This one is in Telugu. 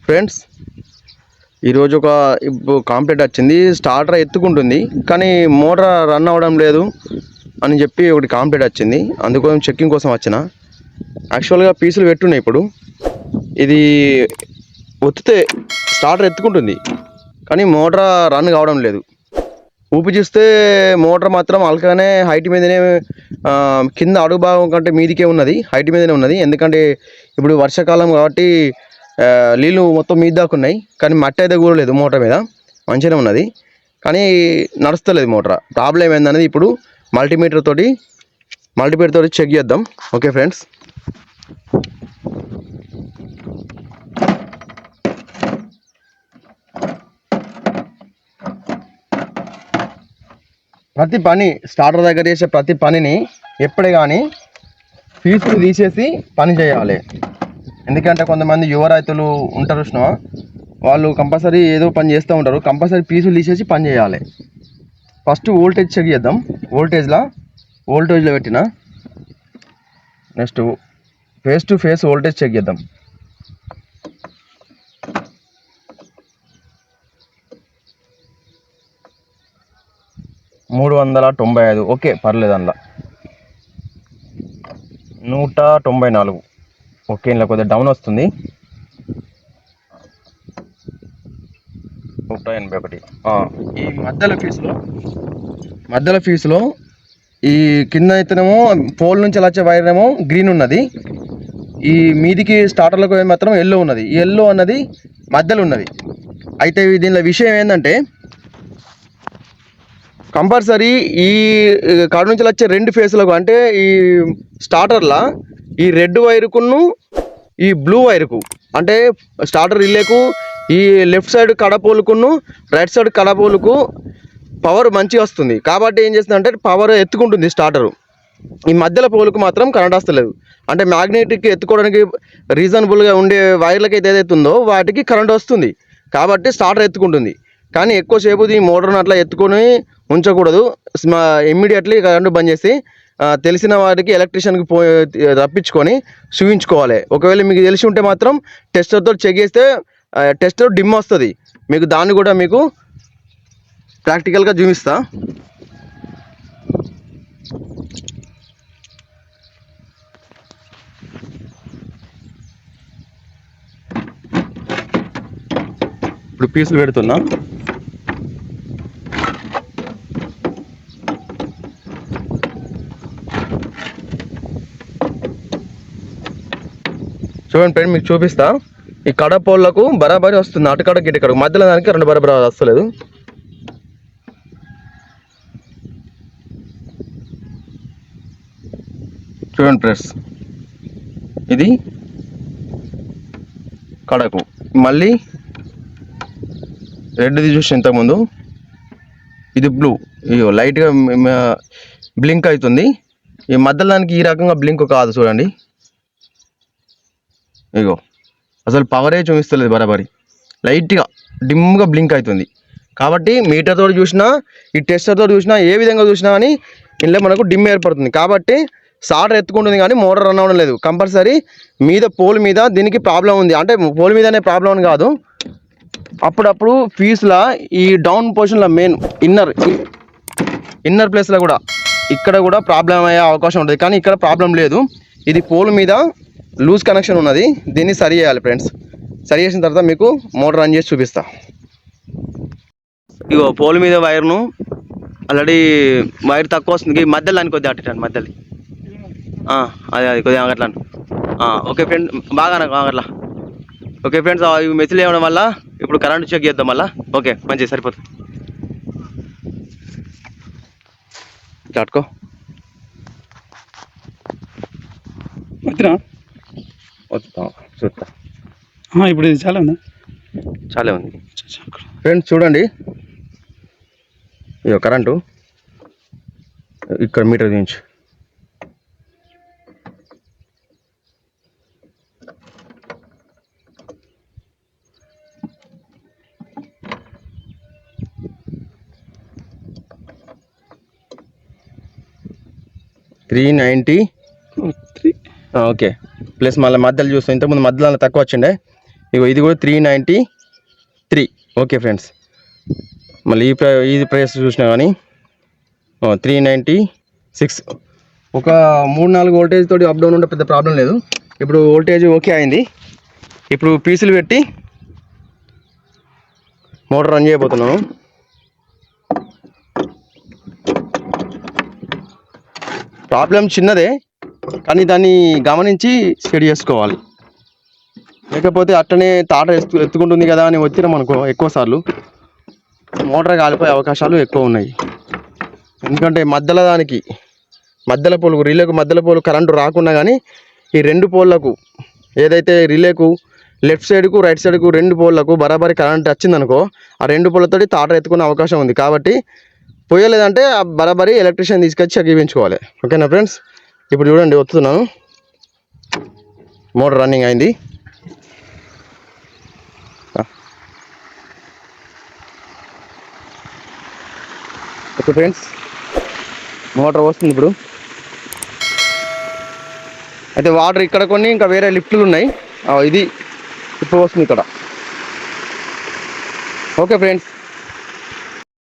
ఫ్రెండ్స్, ఈరోజు ఒక కాంప్లైంట్ వచ్చింది. స్టార్టర్ ఎత్తుకుంటుంది కానీ మోటార్ రన్ అవ్వడం లేదు అని చెప్పి ఒకటి కాంప్లైంట్ వచ్చింది. అందుకోసం చెక్కింగ్ కోసం వచ్చిన. యాక్చువల్గా పీసులు పెట్టున్నాయి. ఇప్పుడు ఇది ఒత్తితే స్టార్టర్ ఎత్తుకుంటుంది కానీ మోటార్ రన్ కావడం లేదు. ఊపి చూస్తే మోటార్ మాత్రం అల్కానే హైట్ మీదనే, కింద అడుగు భాగం కంటే మీదికే ఉన్నది, హైట్ మీదనే ఉన్నది. ఎందుకంటే ఇప్పుడు వర్షాకాలం కాబట్టి నీళ్ళు మొత్తం మీద దాకా ఉన్నాయి కానీ మట్టి అయితే కూరలేదు. మోటార్ మీద మంచిగానే ఉన్నది కానీ నడుస్తలేదు మోటార్. ప్రాబ్లం ఏందనేది ఇప్పుడు మల్టీమీటర్ తోటి చెక్ చేద్దాం. ఓకే ఫ్రెండ్స్, ప్రతి పని స్టార్టర్ దగ్గర చేసే ప్రతి పనిని ఎప్పుడే కానీ ఫీజులు తీసేసి పని చేయాలి. ఎందుకంటే కొంతమంది యువ రైతులు ఉంటారు చూసినా, వాళ్ళు కంపల్సరీ ఏదో పని చేస్తూ ఉంటారు. కంపల్సరీ పీసులు తీసేసి పని చేయాలి. ఫస్ట్ వోల్టేజ్ చెక్ చేద్దాం. వోల్టేజ్లో పెట్టిన next phase to phase voltage check చేద్దాం. మూడు 395. ఓకే, పర్లేదు. అందులో 194. ఓకే, ఇలా కొద్దిగా డౌన్ వస్తుంది. 181. ఈ మధ్యలో ఫీజులో ఈ కింద అయితేనేమో పోల్ నుంచి వచ్చే వైర్ ఏమో గ్రీన్ ఉన్నది, ఈ మీదికి స్టార్టర్లకు మాత్రం ఎల్లో ఉన్నది. ఈ ఎల్లో అన్నది మధ్యలో ఉన్నది. అయితే దీనిలో విషయం ఏంటంటే, కంపల్సరీ ఈ కాడ నుంచి వచ్చే రెండు ఫేస్లకు, అంటే ఈ స్టార్టర్లా ఈ రెడ్ వైరుకును ఈ బ్లూ వైరుకు, అంటే స్టార్టర్ రిలేకు ఈ లెఫ్ట్ సైడ్ కడపోలుకును రైట్ సైడ్ కడపోలుకు పవర్ మంచిగా వస్తుంది. కాబట్టి ఏం చేస్తుందంటే పవర్ ఎత్తుకుంటుంది స్టార్టరు. ఈ మధ్యలో పోలుకు మాత్రం కరెంట్ వస్తలేదు. అంటే మ్యాగ్నెటిక్ ఎత్తుకోవడానికి రీజనబుల్గా ఉండే వైర్లకి ఏదైతే ఉందో వాటికి కరెంట్ వస్తుంది. కాబట్టి స్టార్టర్ ఎత్తుకుంటుంది. కానీ ఎక్కువసేపు ఈ మోటార్ను అట్లా ఎత్తుకొని ఉంచకూడదు. ఇమ్మీడియట్లీ కరెంటు బంద్ చేసి తెలిసిన వాటికి ఎలక్ట్రీషియన్కి రప్పించుకొని చూపించుకోవాలి. ఒకవేళ మీకు తెలిసి ఉంటే మాత్రం టెస్టర్తో చెక్ చేస్తే టెస్టర్ డిమ్ వస్తుంది. మీకు దాన్ని కూడా మీకు ప్రాక్టికల్గా చూపిస్తా. ఇప్పుడు పీసులు పెడుతున్నా. చూడండి ఫ్రెండ్, మీకు చూపిస్తా. ఈ కడపోళ్లకు బరాబరి వస్తుంది. అటుకడ గిటకడ మధ్యలో దానికి రెండు బరాబరి వస్తలేదు. చూడండి ఫ్రెండ్స్, ఇది కడకు. మళ్ళీ రెడ్ది చూసి ఇంతకుముందు ఇది బ్లూ, ఇగో లైట్గా బ్లింక్ అవుతుంది. ఈ మధ్యలో దానికి ఈ రకంగా బ్లింక్ కాదు. చూడండి, ఇగో అసలు పవరే చూపిస్తలేదు, బరాబరి లైట్గా డిమ్గా బ్లింక్ అవుతుంది. కాబట్టి మీటర్ తోటి చూసినా ఈ టెస్టర్ తోటి చూసినా ఏ విధంగా చూసినా కానీ ఇంట్లో మనకు డిమ్ ఏర్పడుతుంది. కాబట్టి స్టార్టర్ ఎత్తుకుంటుంది కానీ మోటార్ రన్ అవ్వడం లేదు. కంపల్సరీ మీద పోల్ మీద దీనికి ప్రాబ్లం ఉంది. అంటే పోల్ మీదనే ప్రాబ్లం అని కాదు, అప్పుడప్పుడు ఫీజులా ఈ డౌన్ పొజిషన్లో మెయిన్ ఇన్నర్ ప్లేస్లో కూడా ఇక్కడ కూడా ప్రాబ్లం అయ్యే అవకాశం ఉంటుంది. కానీ ఇక్కడ ప్రాబ్లం లేదు. ఇది పోల్ మీద లూజ్ కనెక్షన్ ఉన్నది. దీన్ని సరి చేయాలి ఫ్రెండ్స్. సరి చేసిన తర్వాత మీకు మోటార్ రన్ చేసి చూపిస్తా. ఇగో పోల్ మీద వైర్ను ఆల్రెడీ వైర్ తక్కువ వస్తుంది. మధ్యలో దానికి కొద్దిగా అట్టాను, మధ్యలో అది కొద్దిగా అట్లా. ఓకే ఫ్రెండ్, బాగా అట్లా. ఓకే ఫ్రెండ్స్, ఇవి మెసిల్ వేయడం వల్ల ఇప్పుడు కరెంట్ చెక్ చేద్దాం మళ్ళీ. ఓకే, మంచిది, సరిపోతుంది. చాటుకో చూస్తా. ఇప్పుడు ఇది చాలా ఉందా? చాలా ఉంది ఫ్రెండ్స్. చూడండి, ఇక కరెంటు ఇక్కడ మీటర్ నుంచి $390. ఓకే, ప్లస్ మళ్ళీ మధ్యలో చూస్తాం. ఇంతకుముందు మధ్యలో తక్కువ వచ్చిండే, ఇగో ఇది కూడా 393. ఓకే ఫ్రెండ్స్, మళ్ళీ ఈ ప్రైస్ చూసినా కానీ 396. ఒక 3-4 వోల్టేజ్ తోటి అప్ డౌన్ ఉంటే పెద్ద ప్రాబ్లం లేదు. ఇప్పుడు వోల్టేజ్ ఓకే అయింది. ఇప్పుడు పీసులు పెట్టి మోటార్ రన్ చేయబోతున్నాను. ప్రాబ్లం చిన్నదే, కానీ దాన్ని గమనించి సెట్ చేసుకోవాలి. లేకపోతే అట్టనే తాట ఎత్తుకుంటుంది కదా అని వచ్చినాం అనుకో, ఎక్కువ సార్లు మోటార్ కాలిపోయే అవకాశాలు ఎక్కువ ఉన్నాయి. ఎందుకంటే మధ్యలో పోలు రిలేకు మధ్యలో పోలు కరెంటు రాకున్నా కానీ ఈ 2 పోల్లకు ఏదైతే రిలేకు లెఫ్ట్ సైడ్కు రైట్ సైడ్కు 2 పోల్లకు బరాబరి కరెంట్ వచ్చిందనుకో, ఆ 2 పోలతోటి తాట ఎత్తుకునే అవకాశం ఉంది. కాబట్టి పోయలేదంటే ఆ బరాబరి ఎలక్ట్రీషియన్ తీసుకొచ్చి అగిపించుకోవాలి. ఓకేనా ఫ్రెండ్స్, ఇప్పుడు చూడండి వస్తున్నాను. మోటార్ రన్నింగ్ అయింది. ఓకే ఫ్రెండ్స్, మోటార్ వస్తుంది ఇప్పుడు. అయితే వాటర్ ఇక్కడ కొన్ని ఇంకా వేరే లిఫ్ట్లు ఉన్నాయి. ఇది ఇప్పుడు వస్తుంది ఇక్కడ. Okay friends.